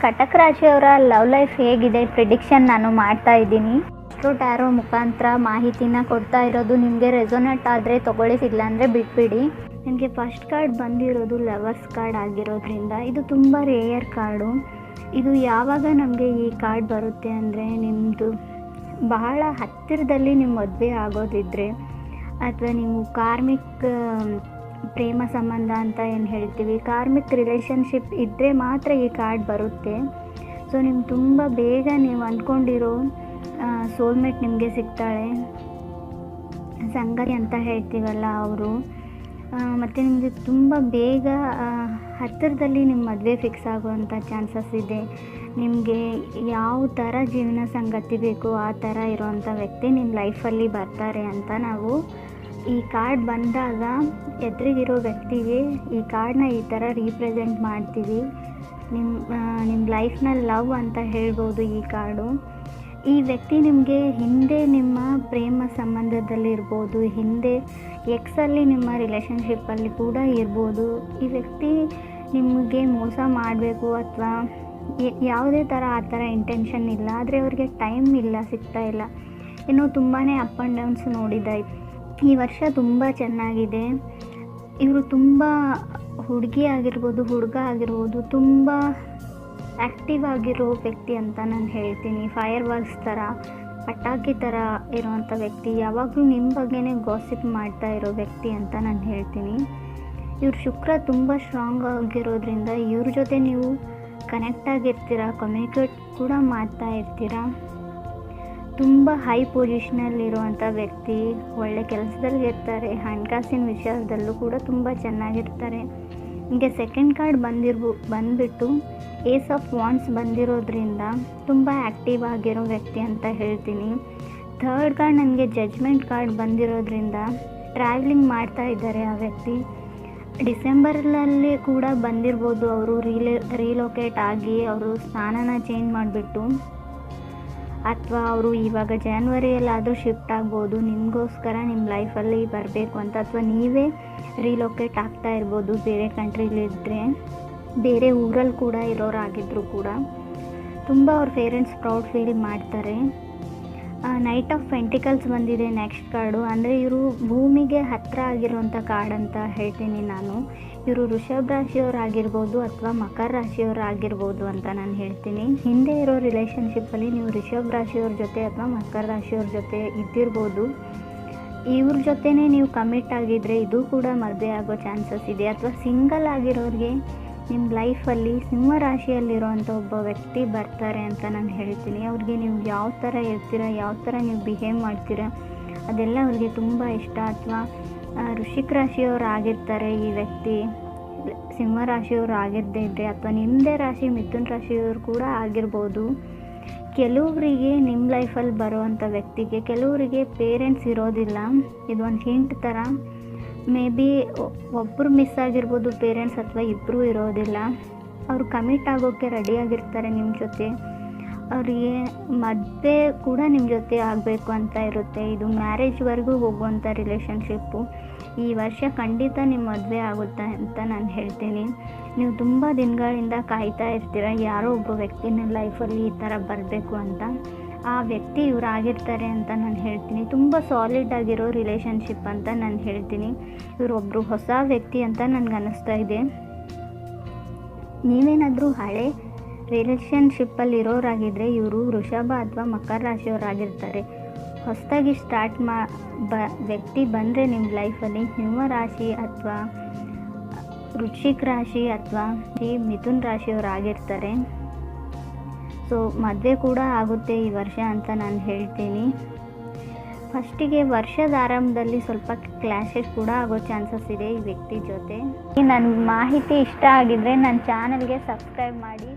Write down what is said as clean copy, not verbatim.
ಕಟಕ್ ರಾಶಿಯವರ love life ಹೇಗಿದೆ prediction ನಾನು ಮಾಡ್ತಾ ಇದ್ದೀನಿ. ಟ್ಯಾರೋ ಮುಖಾಂತರ ಮಾಹಿತಿನ ಕೊಡ್ತಾ ಇರೋದು. ನಿಮಗೆ ರೆಸೊನೇಟ್ ಆದರೆ ತೊಗೊಳ್ಳಿ, ಇಲ್ಲ ಅಂದರೆ ಬಿಟ್ಬಿಡಿ. ನನಗೆ ಫಸ್ಟ್ ಕಾರ್ಡ್ ಬಂದಿರೋದು ಲವರ್ಸ್ ಕಾರ್ಡ್ ಆಗಿರೋದ್ರಿಂದ ಇದು ತುಂಬ ರೇಯರ್ ಕಾರ್ಡು. ಇದು ಯಾವಾಗ ನಮಗೆ ಈ ಕಾರ್ಡ್ ಬರುತ್ತೆ ಅಂದರೆ ನಿಮ್ಮದು ಬಹಳ ಹತ್ತಿರದಲ್ಲಿ ನಿಮ್ಮ ಮದುವೆ ಆಗೋದಿದ್ರೆ ಅಥವಾ ನೀವು ಕಾರ್ಮಿಕ್ ಪ್ರೇಮ ಸಂಬಂಧ ಅಂತ ಏನು ಹೇಳ್ತೀವಿ, ಕಾರ್ಮಿಕ್ ರಿಲೇಷನ್ಶಿಪ್ ಇದ್ದರೆ ಮಾತ್ರ ಈ ಕಾರ್ಡ್ ಬರುತ್ತೆ. ಸೊ ನಿಮ್ಗೆ ತುಂಬ ಬೇಗ ನೀವು ಅಂದ್ಕೊಂಡಿರೋ ಸೋಲ್ಮೇಟ್ ನಿಮಗೆ ಸಿಗ್ತಾಳೆ, ಸಂಗಾತಿ ಅಂತ ಹೇಳ್ತೀವಲ್ಲ ಅವರು. ಮತ್ತು ನಿಮಗೆ ತುಂಬ ಬೇಗ ಹತ್ತಿರದಲ್ಲಿ ನಿಮ್ಮ ಮದುವೆ ಫಿಕ್ಸ್ ಆಗುವಂಥ ಚಾನ್ಸಸ್ ಇದೆ. ನಿಮಗೆ ಯಾವ ಥರ ಜೀವನ ಸಂಗಾತಿ ಬೇಕು ಆ ಥರ ಇರೋವಂಥ ವ್ಯಕ್ತಿ ನಿಮ್ಮ ಲೈಫಲ್ಲಿ ಬರ್ತಾರೆ ಅಂತ ನಾವು ಈ ಕಾರ್ಡ್ ಬಂದಾಗ ಎದುರಿಗಿರೋ ವ್ಯಕ್ತಿಗೆ ಈ ಕಾರ್ಡನ್ನ ಈ ಥರ ರೀಪ್ರೆಸೆಂಟ್ ಮಾಡ್ತೀವಿ. ನಿಮ್ಮ ಲೈಫ್ನಲ್ಲಿ ಲವ್ ಅಂತ ಹೇಳ್ಬೋದು ಈ ಕಾರ್ಡು. ಈ ವ್ಯಕ್ತಿ ನಿಮಗೆ ಹಿಂದೆ ನಿಮ್ಮ ಪ್ರೇಮ ಸಂಬಂಧದಲ್ಲಿರ್ಬೋದು, ಹಿಂದೆ ಎಕ್ಸಲ್ಲಿ ನಿಮ್ಮ ರಿಲೇಷನ್ಶಿಪ್ಪಲ್ಲಿ ಕೂಡ ಇರ್ಬೋದು. ಈ ವ್ಯಕ್ತಿ ನಿಮಗೆ ಮೋಸ ಮಾಡಬೇಕು ಅಥವಾ ಯಾವುದೇ ಥರ ಆ ಥರ ಇಂಟೆನ್ಷನ್ ಇಲ್ಲ, ಆದರೆ ಅವ್ರಿಗೆ ಟೈಮ್ ಇಲ್ಲ, ಸಿಗ್ತಾ ಇಲ್ಲ. ಇನ್ನೂ ತುಂಬಾ ಅಪ್ ಆ್ಯಂಡ್ ಡೌನ್ಸ್ ನೋಡಿದ್ದಾಯಿತು. ಈ ವರ್ಷ ತುಂಬ ಚೆನ್ನಾಗಿದೆ. ಇವರು ತುಂಬ ಹುಡುಗಿ ಆಗಿರ್ಬೋದು, ಹುಡುಗ ಆಗಿರ್ಬೋದು, ತುಂಬ ಆ್ಯಕ್ಟಿವ್ ಆಗಿರೋ ವ್ಯಕ್ತಿ ಅಂತ ನಾನು ಹೇಳ್ತೀನಿ. ಫೈರ್ ವರ್ಕ್ಸ್ ಥರ, ಪಟಾಕಿ ಥರ ಇರೋವಂಥ ವ್ಯಕ್ತಿ, ಯಾವಾಗಲೂ ನಿಮ್ಮ ಬಗ್ಗೆನೇ ಗಾಸಿಪ್ ಮಾಡ್ತಾ ಇರೋ ವ್ಯಕ್ತಿ ಅಂತ ನಾನು ಹೇಳ್ತೀನಿ. ಇವ್ರ ಶುಕ್ರ ತುಂಬ ಸ್ಟ್ರಾಂಗ್ ಆಗಿರೋದ್ರಿಂದ ಇವ್ರ ಜೊತೆ ನೀವು ಕನೆಕ್ಟ್ ಆಗಿರ್ತೀರ, ಕಮ್ಯುನಿಕೇಟ್ ಕೂಡ ಮಾಡ್ತಾ ಇರ್ತೀರ. ತುಂಬ ಹೈ ಪೊಸಿಷನಲ್ಲಿರುವಂಥ ವ್ಯಕ್ತಿ, ಒಳ್ಳೆ ಕೆಲಸದಲ್ಲಿ ಇರ್ತಾರೆ, ಹಣಕಾಸಿನ ವಿಷಯದಲ್ಲೂ ಕೂಡ ತುಂಬ ಚೆನ್ನಾಗಿರ್ತಾರೆ. ನಿಮಗೆ ಸೆಕೆಂಡ್ ಕಾರ್ಡ್ ಬಂದುಬಿಟ್ಟು ಏಸ್ ಆಫ್ ವಾಂಡ್ಸ್ ಬಂದಿರೋದ್ರಿಂದ ತುಂಬ ಆ್ಯಕ್ಟಿವ್ ಆಗಿರೋ ವ್ಯಕ್ತಿ ಅಂತ ಹೇಳ್ತೀನಿ. ಥರ್ಡ್ ಕಾರ್ಡ್ ನನಗೆ ಜಡ್ಜ್ಮೆಂಟ್ ಕಾರ್ಡ್ ಬಂದಿರೋದ್ರಿಂದ ಟ್ರಾವೆಲಿಂಗ್ ಮಾಡ್ತಾ ಇದ್ದಾರೆ ಆ ವ್ಯಕ್ತಿ. ಡಿಸೆಂಬರ್ನಲ್ಲಿ ಕೂಡ ಬಂದಿರ್ಬೋದು ಅವರು ರೀಲೊಕೇಟ್ ಆಗಿ ಅವರು ಸ್ಥಾನನ ಚೇಂಜ್ ಮಾಡಿಬಿಟ್ಟು, ಅಥವಾ ಅವರು ಇವಾಗ ಜಾನ್ವರಿಯಲ್ಲಾದರೂ ಶಿಫ್ಟ್ ಆಗ್ಬೋದು ನಿಮಗೋಸ್ಕರ ನಿಮ್ಮ ಲೈಫಲ್ಲಿ ಬರಬೇಕು ಅಂತ, ಅಥವಾ ನೀವೇ ರೀಲೊಕೇಟ್ ಆಗ್ತಾ ಇರ್ಬೋದು ಬೇರೆ ಕಂಟ್ರಿಲಿದ್ದರೆ, ಬೇರೆ ಊರಲ್ಲಿ ಕೂಡ ಇರೋರಾಗಿದ್ದರೂ ಕೂಡ. ತುಂಬ ಅವ್ರ ಪೇರೆಂಟ್ಸ್ ಪ್ರೌಡ್ ಫೀಲ್ ಮಾಡ್ತಾರೆ. ನೈಟ್ ಆಫ್ ಪೆಂಟಿಕಲ್ಸ್ ಬಂದಿದೆ ನೆಕ್ಸ್ಟ್ ಕಾರ್ಡು. ಅಂದರೆ ಇವರು ಭೂಮಿಗೆ ಹತ್ತಿರ ಆಗಿರುವಂಥ ಕಾರ್ಡ್ ಅಂತ ಹೇಳ್ತೀನಿ ನಾನು. ಇವರು ವೃಷಭ ರಾಶಿಯವರಾಗಿರ್ಬೋದು ಅಥವಾ ಮಕರ ರಾಶಿಯವರಾಗಿರ್ಬೋದು ಅಂತ ನಾನು ಹೇಳ್ತೀನಿ. ಹಿಂದೆ ಇರೋ ರಿಲೇಷನ್ಶಿಪ್ಪಲ್ಲಿ ನೀವು ವೃಷಭ ರಾಶಿಯವ್ರ ಜೊತೆ ಅಥವಾ ಮಕರ ರಾಶಿಯವ್ರ ಜೊತೆ ಇದ್ದಿರ್ಬೋದು. ಇವ್ರ ಜೊತೆನೇ ನೀವು ಕಮಿಟ್ ಆಗಿದ್ದರೆ ಇದು ಕೂಡ ಮದುವೆ ಆಗೋ ಚಾನ್ಸಸ್ ಇದೆ. ಅಥವಾ ಸಿಂಗಲ್ ಆಗಿರೋರಿಗೆ ನಿಮ್ಮ ಲೈಫಲ್ಲಿ ಸಿಂಹ ರಾಶಿಯಲ್ಲಿರೋವಂಥ ಒಬ್ಬ ವ್ಯಕ್ತಿ ಬರ್ತಾರೆ ಅಂತ ನಾನು ಹೇಳ್ತೀನಿ. ಅವ್ರಿಗೆ ನೀವು ಯಾವ ಥರ ಇರ್ತೀರ, ಯಾವ ಥರ ನೀವು ಬಿಹೇವ್ ಮಾಡ್ತೀರ ಅದೆಲ್ಲ ಅವ್ರಿಗೆ ತುಂಬ ಇಷ್ಟ. ಅಥವಾ ವೃಶ್ಚಿಕ ರಾಶಿಯವರು ಆಗಿರ್ತಾರೆ ಈ ವ್ಯಕ್ತಿ, ಸಿಂಹ ರಾಶಿಯವರು ಆಗಿರದೇ ಇದ್ದರೆ, ಅಥವಾ ನಿಮ್ಮದೇ ರಾಶಿ ಮಿಥುನ ರಾಶಿಯವರು ಕೂಡ ಆಗಿರ್ಬೋದು. ಕೆಲವರಿಗೆ ನಿಮ್ಮ ಲೈಫಲ್ಲಿ ಬರುವಂಥ ವ್ಯಕ್ತಿಗೆ ಕೆಲವರಿಗೆ ಪೇರೆಂಟ್ಸ್ ಇರೋದಿಲ್ಲ. ಇದು ಒಂದು ಹಿಂಟ್ ಥರ. ಮೇ ಬಿ ಒಬ್ಬರು ಮಿಸ್ ಆಗಿರ್ಬೋದು ಪೇರೆಂಟ್ಸ್, ಅಥವಾ ಇಬ್ಬರೂ ಇರೋದಿಲ್ಲ. ಅವರು ಕಮಿಟ್ ಆಗೋಕ್ಕೆ ರೆಡಿಯಾಗಿರ್ತಾರೆ ನಿಮ್ಮ ಜೊತೆ. ಅವರಿಗೆ ಮದುವೆ ಕೂಡ ನಿಮ್ಮ ಜೊತೆ ಆಗಬೇಕು ಅಂತ ಇರುತ್ತೆ. ಇದು ಮ್ಯಾರೇಜ್ವರೆಗೂ ಹೋಗುವಂಥ ರಿಲೇಷನ್ಶಿಪ್ಪು. ಈ ವರ್ಷ ಖಂಡಿತ ನಿಮ್ಮ ಮದುವೆ ಆಗುತ್ತೆ ಅಂತ ನಾನು ಹೇಳ್ತೀನಿ. ನೀವು ತುಂಬ ದಿನಗಳಿಂದ ಕಾಯ್ತಾ ಇರ್ತೀರ ಯಾರೋ ಒಬ್ಬ ವ್ಯಕ್ತಿನ ಲೈಫಲ್ಲಿ ಈ ಥರ ಬರಬೇಕು ಅಂತ. ಆ ವ್ಯಕ್ತಿ ಇವ್ರು ಆಗಿರ್ತಾರೆ ಅಂತ ನಾನು ಹೇಳ್ತೀನಿ. ತುಂಬ ಸಾಲಿಡ್ ಆಗಿರೋ ರಿಲೇಷನ್ಶಿಪ್ ಅಂತ ನಾನು ಹೇಳ್ತೀನಿ. ಇವರೊಬ್ಬರು ಹೊಸ ವ್ಯಕ್ತಿ ಅಂತ ನನಗೆ ಅನ್ನಿಸ್ತಾ ಇದೆ. ನೀವೇನಾದರೂ ಹಳೆ ರಿಲೇಷನ್ಶಿಪ್ಪಲ್ಲಿ ಇರೋರಾಗಿದ್ದರೆ ಇವರು ವೃಷಭ ಅಥವಾ ಮಕರ ರಾಶಿಯವರಾಗಿರ್ತಾರೆ. ಹೊಸದಾಗಿ ಸ್ಟಾರ್ಟ್ ವ್ಯಕ್ತಿ ಬಂದರೆ ನಿಮ್ಮ ಲೈಫಲ್ಲಿ ಸಿಂಹ ರಾಶಿ ಅಥವಾ ವೃಶ್ಚಿಕ ರಾಶಿ ಅಥವಾ ಮಿಥುನ ರಾಶಿಯವರಾಗಿರ್ತಾರೆ. ಸೊ ಮದುವೆ ಕೂಡ ಆಗುತ್ತೆ ಈ ವರ್ಷ ಅಂತ ನಾನು ಹೇಳ್ತೀನಿ. ಫಸ್ಟಿಗೆ ವರ್ಷದ ಆರಂಭದಲ್ಲಿ ಸ್ವಲ್ಪ ಕ್ಲಾಶಸ್ ಕೂಡ ಆಗೋ ಚಾನ್ಸಸ್ ಇದೆ ಈ ವ್ಯಕ್ತಿ ಜೊತೆ. ನನ್ನ ಮಾಹಿತಿ ಇಷ್ಟ ಆಗಿದ್ದರೆ ನನ್ನ ಚಾನಲ್ಗೆ ಸಬ್ಸ್ಕ್ರೈಬ್ ಮಾಡಿ.